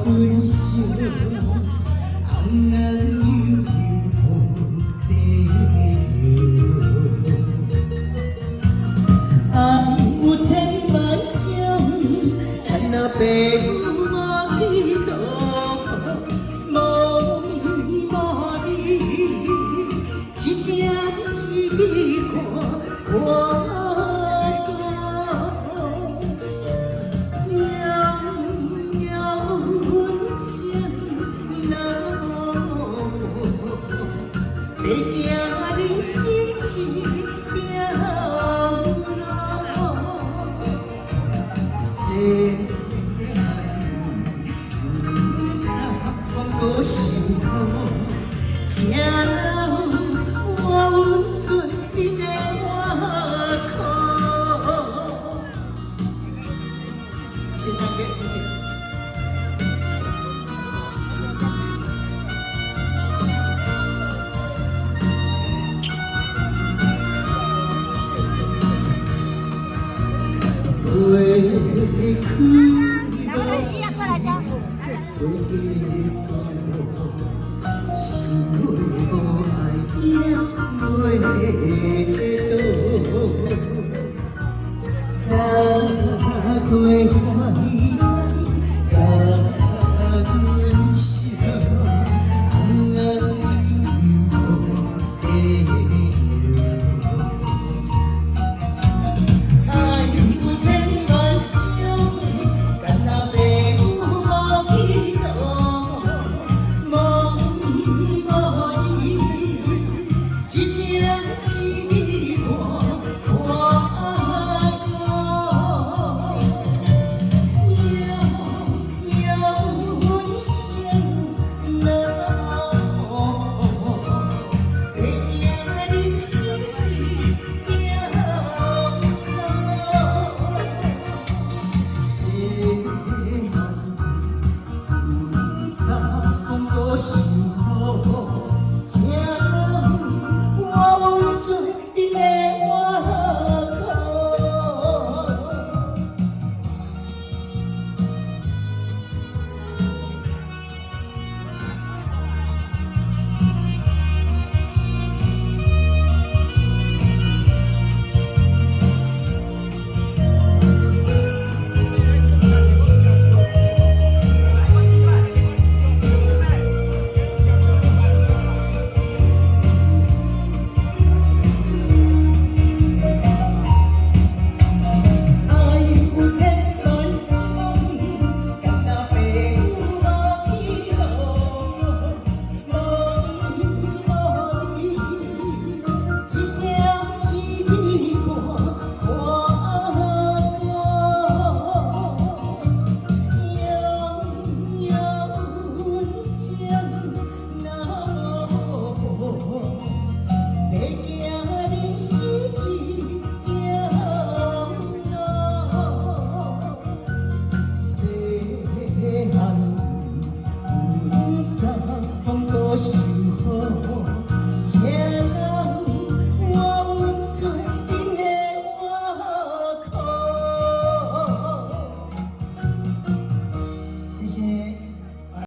分手，红人悠悠地爱有千万种，但那白母无去度，无你无你，一点一滴看看。 会惊你心情掉落，世不过想好，正人我阮做你的外壳。谢谢大家，谢谢。 回去无时，会记到，是我无爱也袂倒，早过欢喜甲阮相，红红悠悠的。 爱有千万种，但那白母无去度，无依无依，一点一滴看看过，有温情难忘，会惊你心情掉。 想好，正人我愿做你的外壳。我。